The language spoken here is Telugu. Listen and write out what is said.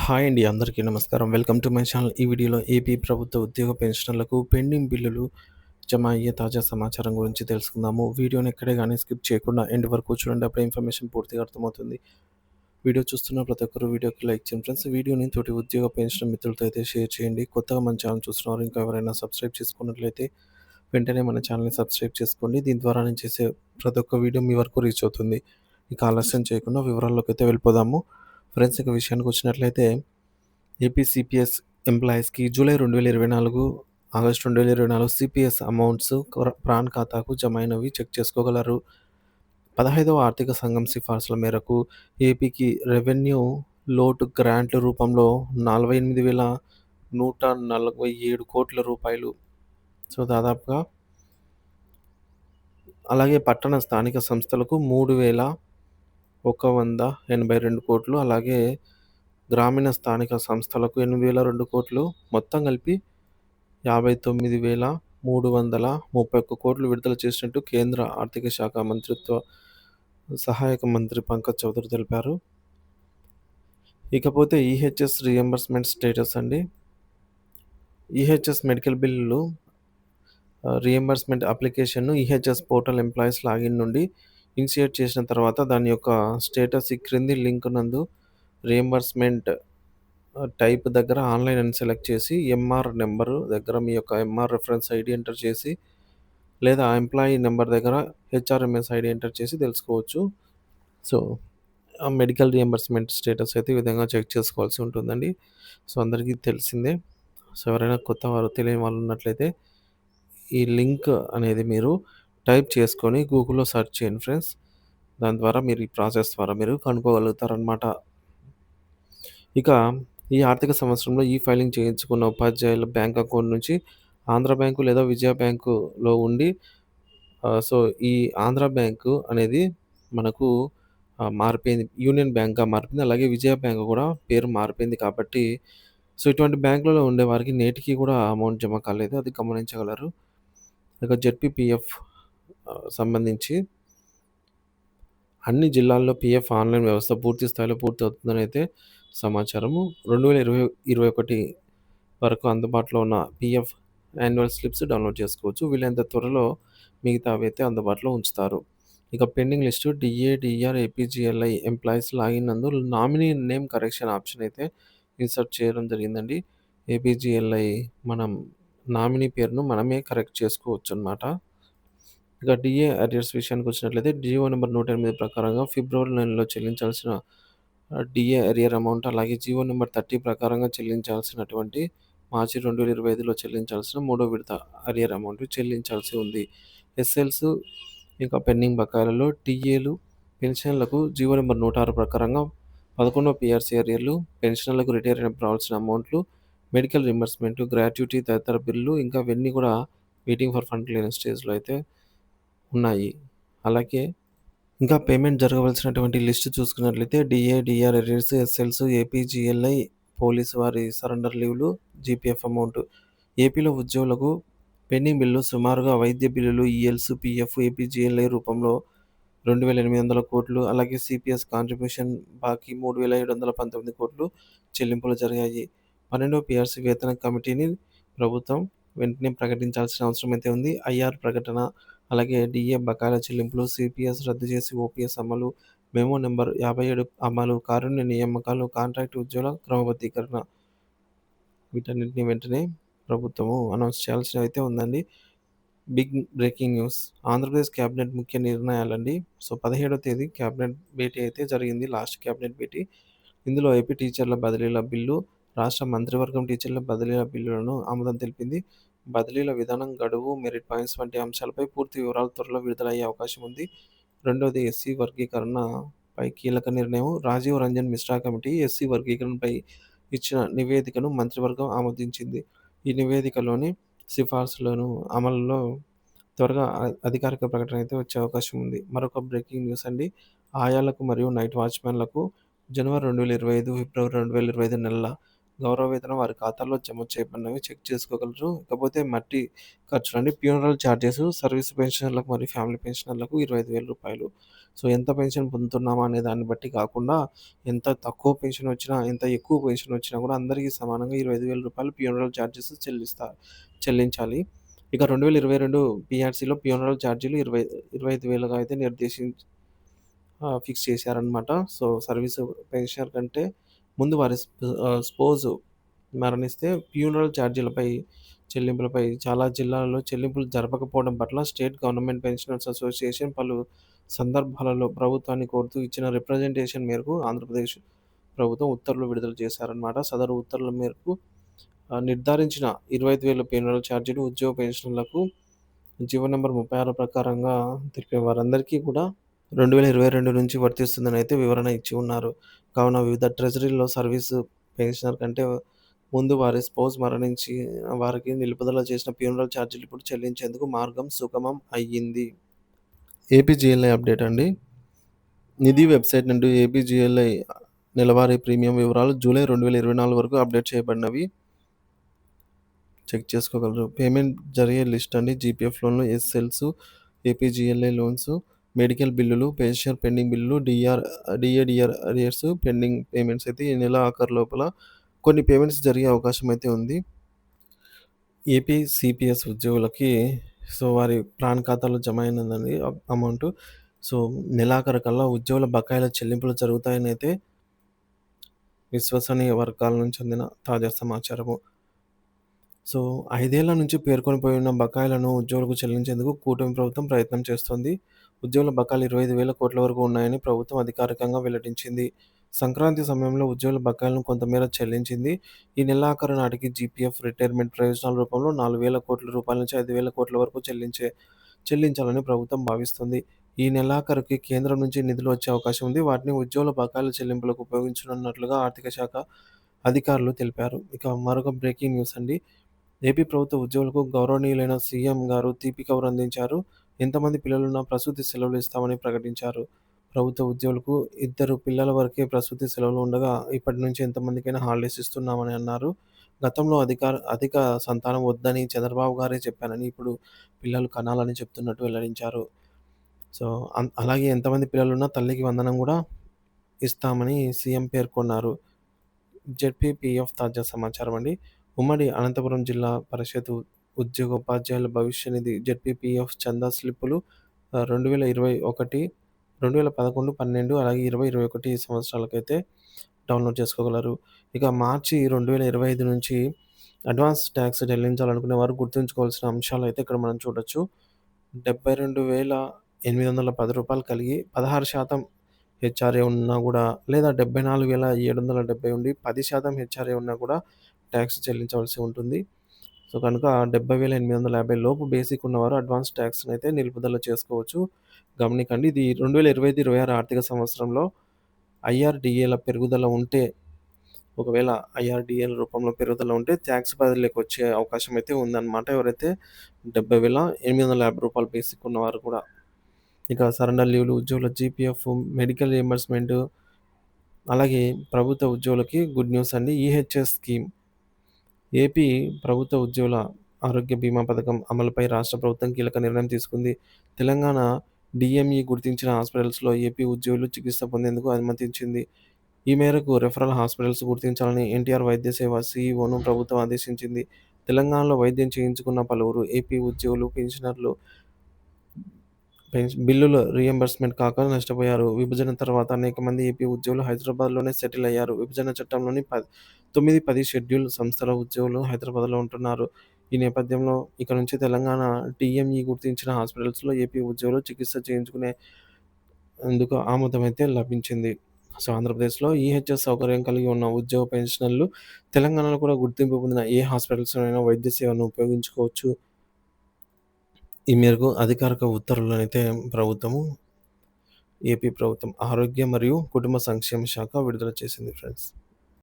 హాయ్ అండి. అందరికీ నమస్కారం. Welcome to my channel. ఈ వీడియోలో ఏపీ ప్రభుత్వ ఉద్యోగ పెన్షనర్లకు పెండింగ్ బిల్లులు జమ అయ్యే తాజా సమాచారం గురించి తెలుసుకుందాము. వీడియోని ఎక్కడే గానీ స్కిప్ చేయకుండా ఎండ్ వరకు చూడండి. అప్పుడే ఇన్ఫర్మేషన్ పూర్తిగా అర్థమవుతుంది. వీడియో చూస్తున్న ప్రతి ఒక్కరు వీడియోకి లైక్ చేయండి ఫ్రెండ్స్. వీడియోని తోటి ఉద్యోగ పెన్షన్ మిత్రులతో అయితే షేర్ చేయండి. కొత్తగా మన ఛానల్ చూస్తున్నారు ఇంకా ఎవరైనా సబ్స్క్రైబ్ చేసుకున్నట్లయితే వెంటనే మన ఛానల్‌ని సబ్స్క్రైబ్ చేసుకోండి. దీని ద్వారా నేను చేసే ప్రతి ఒక్క వీడియో మీ వరకు రీచ్ అవుతుంది. ఇక ఆలస్యం చేయకుండా వివరాల్లోకైతే వెళ్ళిపోదాము. ఫ్రెండ్స్ ఇక విషయానికొచ్చినట్లయితే ఏపీ సిపిఎస్ ఎంప్లాయీస్‌కి July 2024, August 2024 CPS amounts PRAN ఖాతాకు జమ అయినవి చెక్ చేసుకోగలరు. 15వ ఆర్థిక సంఘం సిఫార్సుల మేరకు ఏపీకి రెవెన్యూ లోటు గ్రాంట్ల రూపంలో రూ. 48,147,00,00,000. సో, దాదాపుగా అలాగే పట్టణ స్థానిక సంస్థలకు 3,182 కోట్లు, అలాగే గ్రామీణ స్థానిక సంస్థలకు 8,002 కోట్లు, మొత్తం కలిపి 59,331 కోట్లు విడుదల చేసినట్టు కేంద్ర ఆర్థిక శాఖ మంత్రిత్వ సహాయక మంత్రి పంకజ్ చౌదరి తెలిపారు. ఇకపోతే ఈహెచ్ఎస్ రీయింబర్స్‌మెంట్ స్టేటస్ అండి. ఈహెచ్ఎస్ మెడికల్ బిల్లులు రీయింబర్స్‌మెంట్ అప్లికేషన్‌ను ఈహెచ్ఎస్ పోర్టల్ ఎంప్లాయీస్ లాగిన్ నుండి ఇనిషియేట్ చేసిన తర్వాత దాని యొక్క స్టేటస్ ఈ క్రింది లింక్ నందు రీయింబర్స్‌మెంట్ టైప్ దగ్గర ఆన్‌లైన్ అని సెలెక్ట్ చేసి ఎంఆర్ నంబరు దగ్గర మీ యొక్క ఎంఆర్ రిఫరెన్స్ ఐడీ ఎంటర్ చేసి, లేదా ఎంప్లాయీ నంబర్ దగ్గర హెచ్ఆర్ఎంఎస్ ఐడీ ఎంటర్ చేసి తెలుసుకోవచ్చు. సో, ఆ మెడికల్ రీయింబర్స్‌మెంట్ స్టేటస్ అయితే ఈ విధంగా చెక్ చేసుకోవాల్సి ఉంటుందండి. సో, అందరికీ తెలిసిందే. సో, ఎవరైనా కొత్తవారు తెలియని వాళ్ళు ఉన్నట్లయితే ఈ లింక్ అనేది మీరు టైప్ చేసుకొని గూగుల్‌లో సెర్చ్ చేయండి ఫ్రెండ్స్. దాని ద్వారా మీరు ఈ ప్రాసెస్ ద్వారా మీరు కనుక్కోగలుగుతారనమాట. ఇక ఈ ఆర్థిక సంవత్సరంలో ఫైలింగ్ చేయించుకున్న ఉపాధ్యాయుల బ్యాంక్ అకౌంట్ నుంచి ఆంధ్ర బ్యాంకు లేదా విజయ బ్యాంకులో ఉండి సో, ఈ ఆంధ్ర బ్యాంకు అనేది మనకు మారిపోయింది. యూనియన్ బ్యాంక్‌గా మారిపోయింది. అలాగే విజయ బ్యాంక్ కూడా పేరు మారిపోయింది కాబట్టి, సో, ఇటువంటి బ్యాంకులలో ఉండేవారికి నేటికి కూడా అమౌంట్ జమ కాలేదు. అది గమనించగలరు. ఇక జెడ్‌పీపీఎఫ్ సంబంధించి అన్ని జిల్లాల్లో పీఎఫ్ ఆన్‌లైన్ వ్యవస్థ పూర్తి స్థాయిలో పూర్తవుతుందనైతే సమాచారము. 2021 వరకు అందుబాటులో ఉన్న పీఎఫ్ యాన్యువల్ స్లిప్స్ డౌన్‌లోడ్ చేసుకోవచ్చు. వీలైనంత త్వరలో మిగతావైతే అందుబాటులో ఉంచుతారు. ఇక pending list DA, DR, APGLI employees login నందు నామినీ నేమ్ కరెక్షన్ ఆప్షన్ అయితే ఇన్సర్ట్ చేయడం జరిగిందండి. ఏపీజీఎల్ఐ మనం నామినీ పేరును మనమే కరెక్ట్ చేసుకోవచ్చనమాట. ఇక డీఏ అరియర్స్ విషయానికొచ్చినట్లయితే జీవో నంబర్ 108 ప్రకారంగా ఫిబ్రవరి నెలలో చెల్లించాల్సిన డీఏ అరియర్ అమౌంట్, అలాగే జీవో నంబర్ 30 ప్రకారంగా చెల్లించాల్సినటువంటి మార్చి 2025లో చెల్లించాల్సిన మూడో విడత అరియర్ అమౌంట్ చెల్లించాల్సి ఉంది. ఎస్ఎల్స్ ఇంకా పెండింగ్ బకాయిలలో టీఏలు, పెన్షన్లకు జీవో నంబర్ 106 ప్రకారంగా 11వ పీఆర్సీ అరియర్లు, పెన్షనర్లకు రిటైర్ అయినప్పుడు రావాల్సిన అమౌంట్లు, మెడికల్ రీయింబర్స్‌మెంట్, గ్రాట్యుటీ తదితర బిల్లులు ఇంకా ఇవన్నీ కూడా వెయిటింగ్ ఫర్ ఫండ్ లేని స్టేజ్‌లో అయితే ఉన్నాయి. అలాగే ఇంకా పేమెంట్ జరగవలసినటువంటి లిస్ట్ చూసుకున్నట్లయితే DA, DR arrears, ఎస్ఎల్స్, APGLI, police వారి సరెండర్ లీవ్‌లు, జీపీఎఫ్ అమౌంట్. ఏపీలో ఉద్యోగులకు పెండింగ్ బిల్లులు సుమారుగా వైద్య బిల్లులు, ఈఎల్స్, పీఎఫ్, ఏపీజీఎల్ఐ రూపంలో 2,800 కోట్లు, అలాగే సిపిఎస్ కాంట్రిబ్యూషన్ బాకీ 3,719 కోట్లు చెల్లింపులు జరిగాయి. 12వ పీఆర్సీ వేతన కమిటీని ప్రభుత్వం వెంటనే ప్రకటించాల్సిన అవసరం అయితే ఉంది. ఐఆర్ ప్రకటన, అలాగే డీఏ బకాయిల చెల్లింపులు, సిపిఎస్ రద్దు చేసి ఓపీఎస్ అమలు, మెమో నంబర్ 57 అమలు, కారుణ్య నియామకాలు, కాంట్రాక్ట్ ఉద్యోగుల క్రమబద్ధీకరణ వీటన్నిటిని వెంటనే ప్రభుత్వము అనౌన్స్ చేయాల్సి అయితే ఉందండి. Big breaking news. Andhra Pradesh cabinet ముఖ్య నిర్ణయాలండి. సో, 17వ తేదీ క్యాబినెట్ భేటీ అయితే జరిగింది. లాస్ట్ క్యాబినెట్ భేటీ. ఇందులో ఏపీ టీచర్ల బదిలీల బిల్లు, రాష్ట్ర మంత్రివర్గం టీచర్ల బదిలీల బిల్లులను ఆమోదం తెలిపింది. బదిలీల విధానం, గడువు, మెరిట్ పాయింట్స్ వంటి అంశాలపై పూర్తి వివరాలు త్వరలో విడుదలయ్యే అవకాశం ఉంది. రెండోది ఎస్సీ వర్గీకరణపై కీలక నిర్ణయం. రాజీవ్ రంజన్ మిశ్రా కమిటీ ఎస్సీ వర్గీకరణపై ఇచ్చిన నివేదికను మంత్రివర్గం ఆమోదించింది. ఈ నివేదికలోని సిఫార్సులను అమలులో త్వరగా అధికారిక ప్రకటన అయితే వచ్చే అవకాశం ఉంది. మరొక బ్రేకింగ్ న్యూస్ అండి. ఆయాలకు మరియు నైట్ వాచ్‌మెన్‌లకు జనవరి 2025, ఫిబ్రవరి 2025 నెలల గౌరవ వేతనం వారి ఖాతాల్లో జమ చేయబడినవి చెక్ చేసుకోగలరు. ఇకపోతే మట్టి ఖర్చులండి. ఫ్యూనరల్ చార్జెస్, సర్వీస్ పెన్షనర్లకు మరియు ఫ్యామిలీ పెన్షనర్లకు రూ. 25,000. సో, ఎంత పెన్షన్ పొందుతున్నామా అనే దాన్ని బట్టి కాకుండా, ఎంత తక్కువ పెన్షనొచ్చినా, ఎంత ఎక్కువ పెన్షనొచ్చినా కూడా అందరికీ సమానంగా రూ. 25,000 ఫ్యూనరల్ చార్జెస్ చెల్లించాలి. ఇక 2022 పీఆర్సీలో ఫ్యూనరల్ ఛార్జీలు 25,000గా అయితే ఫిక్స్ చేశారనమాట. సో, సర్వీసు పెన్షనర్ కంటే ముందు వారి స్పౌజ్ మరణిస్తే ఫ్యూనరల్ ఛార్జీలపై చెల్లింపులపై చాలా జిల్లాలలో చెల్లింపులు జరపకపోవడం పట్ల స్టేట్ గవర్నమెంట్ పెన్షనర్స్ అసోసియేషన్ పలు సందర్భాలలో ప్రభుత్వాన్ని కోరుతూ ఇచ్చిన రిప్రజెంటేషన్ మేరకు ఆంధ్రప్రదేశ్ ప్రభుత్వం ఉత్తర్వులు విడుదల చేశారనమాట. సదరు ఉత్తర్వుల మేరకు నిర్ధారించిన 25,000 ఫ్యూనరల్ ఛార్జీలు ఉద్యోగ పెన్షనర్లకు జీవో నంబర్ 36 ప్రకారంగా తెలిపే వారందరికీ కూడా 2022 నుంచి వర్తిస్తుందనైతే వివరణ ఇచ్చి ఉన్నారు. కావున వివిధ ట్రెజరీల్లో సర్వీసు పెన్షనర్ కంటే ముందు వారి స్పౌస్ మరణించి వారికి నిలుపుదల చేసిన ఫ్యూనరల్ ఛార్జీలు ఇప్పుడు చెల్లించేందుకు మార్గం సుగమం అయ్యింది. ఏపీజీఎల్ఐ అప్డేట్ అండి. నిధి వెబ్‌సైట్ నుండి ఏపీజీఎల్ఐ నెలవారీ ప్రీమియం వివరాలు జూలై 2024 వరకు అప్డేట్ చేయబడినవి. చెక్ చేసుకోగలరు. పేమెంట్ జరిగే లిస్ట్ అండి. జీపీఎఫ్ లోన్లు, ఎస్ఎల్స్, ఏపీజీఎల్ఐ లోన్స్, మెడికల్ బిల్లులు, పెన్షన్ పెండింగ్ బిల్లులు, డీఏ అరియర్స్ పెండింగ్ పేమెంట్స్ అయితే ఈ నెల ఆఖరు లోపల కొన్ని పేమెంట్స్ జరిగే అవకాశం అయితే ఉంది. ఏపీ సిపిఎస్ ఉద్యోగులకి సో, వారి ప్రాన్ ఖాతాలో జమ అయినదండి అమౌంటు. సో, నెలాఖరు కల్లా ఉద్యోగుల బకాయిల చెల్లింపులు జరుగుతాయని అయితే విశ్వసనీయ వర్గాల నుంచి అందిన తాజా సమాచారము. సో, 5 ఏళ్ల నుంచి పేర్కొని పోయున్న బకాయిలను ఉద్యోగులకు చెల్లించేందుకు కూటమి ప్రభుత్వం ప్రయత్నం చేస్తోంది. ఉద్యోగుల బకాయిలు 25,000 కోట్ల వరకు ఉన్నాయని ప్రభుత్వం అధికారికంగా వెల్లడించింది. సంక్రాంతి సమయంలో ఉద్యోగుల బకాయిలను కొంతమేర చెల్లించింది. ఈ నెలాఖరు నాటికి జీపీఎఫ్, రిటైర్మెంట్ ప్రయోజనాల రూపంలో 4,000 కోట్ల రూపాయల నుంచి 5,000 కోట్ల వరకు చెల్లించాలని ప్రభుత్వం భావిస్తోంది. ఈ నెలాఖరుకి కేంద్రం నుంచి నిధులు వచ్చే అవకాశం ఉంది. వాటిని ఉద్యోగుల బకాయిల చెల్లింపులకు ఉపయోగించనున్నట్లుగా ఆర్థిక శాఖ అధికారులు తెలిపారు. ఇక మరొక బ్రేకింగ్ న్యూస్ అండి. ఏపీ ప్రభుత్వ ఉద్యోగులకు గౌరవనీయులైన సీఎం గారు తీపి కబురు అందించారు. ఎంతమంది పిల్లలున్నా ప్రసూతి సెలవులు ఇస్తామని ప్రకటించారు. ప్రభుత్వ ఉద్యోగులకు 2 పిల్లల వరకే ప్రసూతి సెలవులు ఉండగా ఇప్పటి నుంచి ఎంతమందికైనా హాలిడేస్ ఇస్తున్నామని అన్నారు. గతంలో అధిక సంతానం వద్దని చంద్రబాబు గారే చెప్పానని, ఇప్పుడు పిల్లలు కనాలని చెప్తున్నట్టు వెల్లడించారు. సో, అలాగే ఎంతమంది పిల్లలున్నా తల్లికి వందనం కూడా ఇస్తామని సీఎం పేర్కొన్నారు. జెడ్పీపీఎఫ్ తాజా సమాచారం అండి. ఉమ్మడి అనంతపురం జిల్లా పరిషత్ ఉద్యోగోపాధ్యాయుల భవిష్య నిధి జెడ్పీపీఎఫ్ చందా స్లిప్పులు 2021, 2011, 12 అలాగే 20, 21 సంవత్సరాలకైతే డౌన్లోడ్ చేసుకోగలరు. ఇక మార్చి 2025 నుంచి అడ్వాన్స్ ట్యాక్స్ చెల్లించాలనుకునే వారు గుర్తుంచుకోవాల్సిన అంశాలైతే ఇక్కడ మనం చూడొచ్చు. రూ. 72,810 కలిగి 16% హెచ్ఆర్ఏ ఉన్నా గూడా లేదా 74,770 ఉండి 10% హెచ్ఆర్ఏ ఉన్నా కూడా ట్యాక్స్ చెల్లించవలసి ఉంటుంది. సో, కనుక 70,850 లోపు బేసిక్ ఉన్నవారు అడ్వాన్స్ ట్యాక్స్‌నైతే నిలుపుదల చేసుకోవచ్చు. గమనికండి. ఇది 2025, 26 ఆర్థిక సంవత్సరంలో ఐఆర్‌డీఏల పెరుగుదల ఉంటే, ఒకవేళ ఐఆర్‌డీఏల రూపంలో పెరుగుదల ఉంటే ట్యాక్స్ పరిధిలోకి వచ్చే అవకాశం అయితే ఉందన్నమాట. ఎవరైతే రూ. 70,850 బేసిక్ ఉన్నవారు కూడా. ఇక సరెండర్ లీవ్‌లు, ఉద్యోగుల జీపీఎఫ్, మెడికల్ రియంబర్స్‌మెంట్ అలాగే ప్రభుత్వ ఉద్యోగులకి గుడ్ న్యూస్ అండి. ఈహెచ్ఎస్ స్కీమ్ ఏపీ ప్రభుత్వ ఉద్యోగుల ఆరోగ్య బీమా పథకం అమలుపై రాష్ట్ర ప్రభుత్వం కీలక నిర్ణయం తీసుకుంది. తెలంగాణ డీఎంఈ గుర్తించిన హాస్పిటల్స్‌లో ఏపీ ఉద్యోగులు చికిత్స పొందేందుకు అనుమతించింది. ఈ మేరకు రెఫరల్ హాస్పిటల్స్ గుర్తించాలని ఎన్టీఆర్ వైద్య సేవ సీఈఓను ప్రభుత్వం ఆదేశించింది. తెలంగాణలో వైద్యం చేయించుకున్న పలువురు ఏపీ ఉద్యోగులు, పెన్షనర్లు బిల్లుల రీయింబర్స్‌మెంట్ కాక నష్టపోయారు. విభజన తర్వాత అనేక మంది ఏపీ ఉద్యోగులు హైదరాబాద్‌లోనే సెటిల్ అయ్యారు. విభజన చట్టంలోని 9, 10 షెడ్యూల్ సంస్థల ఉద్యోగులు హైదరాబాద్‌లో ఉంటున్నారు. ఈ నేపథ్యంలో ఇక నుంచి తెలంగాణ డీఎంఈ గుర్తించిన హాస్పిటల్స్‌లో ఏపీ ఉద్యోగులు చికిత్స చేయించుకునేందుకు ఆమోదమైతే లభించింది. సో, ఆంధ్రప్రదేశ్‌లో ఈహెచ్ఎస్ సౌకర్యం కలిగి ఉన్న ఉద్యోగ పెన్షనర్లు తెలంగాణలో కూడా గుర్తింపు పొందిన ఏ హాస్పిటల్స్‌లోనైనా వైద్య సేవను ఉపయోగించుకోవచ్చు. ఈ మేరకు అధికారిక ఉత్తర్వులనైతే ఏపీ ప్రభుత్వం ఆరోగ్య మరియు కుటుంబ సంక్షేమ శాఖ విడుదల చేసింది ఫ్రెండ్స్.